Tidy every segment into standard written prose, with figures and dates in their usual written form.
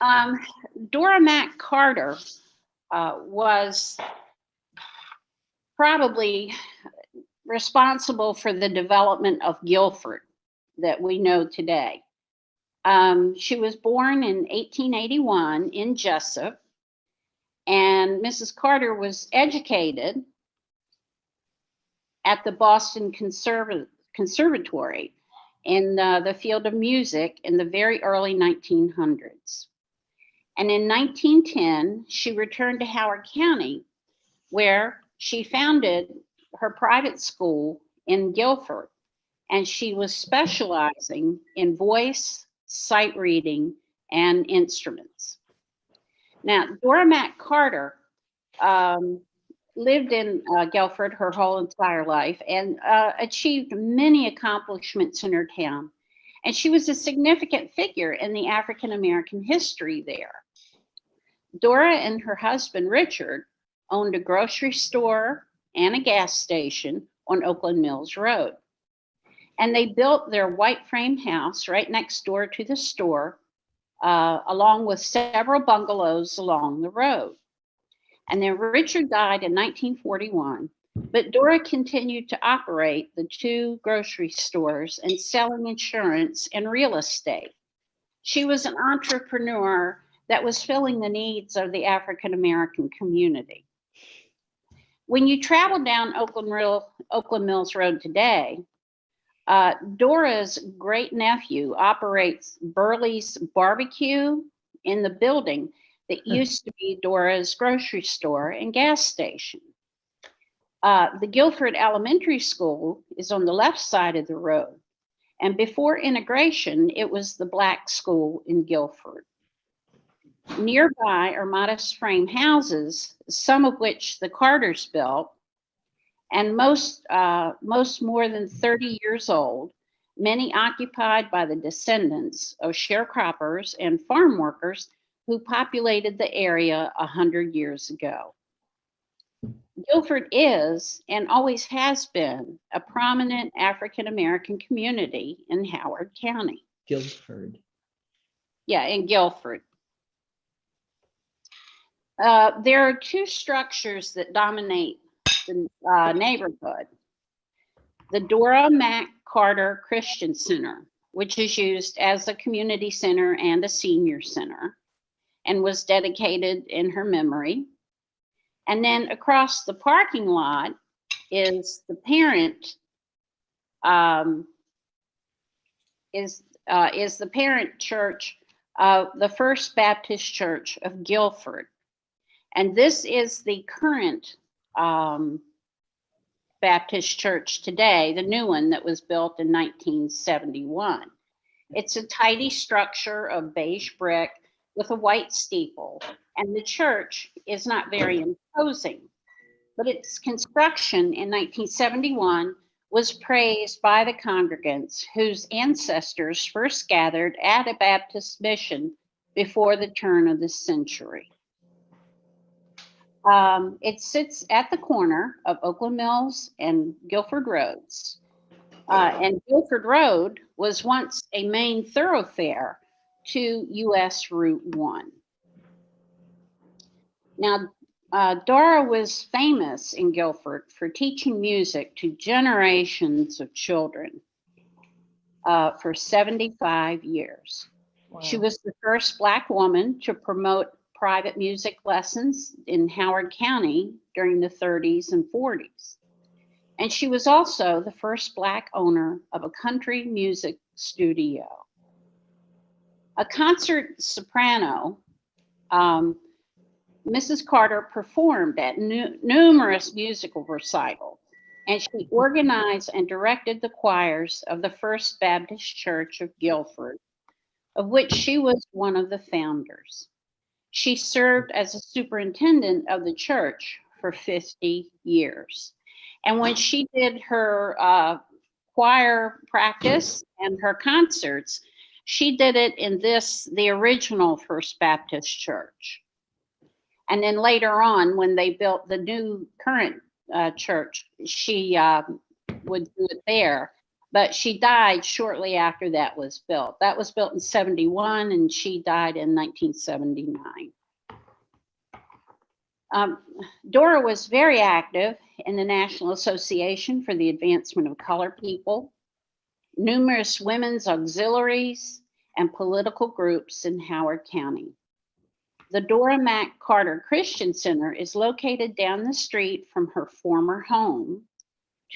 Um, Dora Mack Carter was probably responsible for the development of Guilford that we know today. She was born in 1881 in Jessup, and Mrs. Carter was educated at the Boston Conservatory in the field of music in the very early 1900s. And in 1910, she returned to Howard County, where she founded her private school in Guilford, and she was specializing in voice, sight reading, and instruments. Now, Dora Mack Carter lived in Guilford her whole entire life and achieved many accomplishments in her town. And she was a significant figure in the African American history there. Dora and her husband, Richard, owned a grocery store and a gas station on Oakland Mills Road. And they built their white frame house right next door to the store, along with several bungalows along the road. And then Richard died in 1941, but Dora continued to operate the two grocery stores and selling insurance and real estate. She was an entrepreneur that was filling the needs of the African American community. When you travel down Oakland Mills Road today, Dora's great nephew operates Burley's Barbecue in the building that used to be Dora's grocery store and gas station. The Guilford Elementary School is on the left side of the road. And before integration, it was the black school in Guilford. Nearby are modest frame houses, some of which the Carters built, and most more than 30 years old, many occupied by the descendants of sharecroppers and farm workers who populated the area 100 years ago. Guilford is and always has been a prominent African American community in Howard County. Guilford. Yeah, in Guilford. There are two structures that dominate the neighborhood. The Dora Mack Carter Christian Center, which is used as a community center and a senior center, and was dedicated in her memory. And then across the parking lot is the parent church of the First Baptist Church of Guilford. And this is the current Baptist church today, the new one that was built in 1971. It's a tidy structure of beige brick with a white steeple, and the church is not very imposing, but its construction in 1971 was praised by the congregants whose ancestors first gathered at a Baptist mission before the turn of the century. It sits at the corner of Oakland Mills and Guilford Roads. And Guilford Road was once a main thoroughfare to US Route 1. Now, Dora was famous in Guilford for teaching music to generations of children for 75 years. Wow. She was the first Black woman to promote private music lessons in Howard County during the 30s and 40s. And she was also the first Black owner of a country music studio. A concert soprano, Mrs. Carter performed at numerous musical recitals, and she organized and directed the choirs of the First Baptist Church of Guilford, of which she was one of the founders. She served as a superintendent of the church for 50 years. And when she did her choir practice and her concerts, she did it in the original First Baptist Church. And then later on, when they built the new current church, she would do it there. but she died shortly after that was built. That was built in 71, and she died in 1979. Dora was very active in the National Association for the Advancement of Colored People, numerous women's auxiliaries, and political groups in Howard County. The Dora Mack Carter Christian Center is located down the street from her former home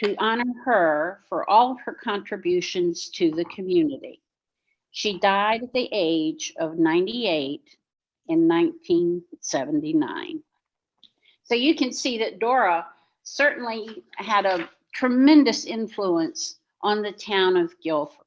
to honor her for all of her contributions to the community. She died at the age of 98 in 1979. So you can see that Dora certainly had a tremendous influence on the town of Guilford.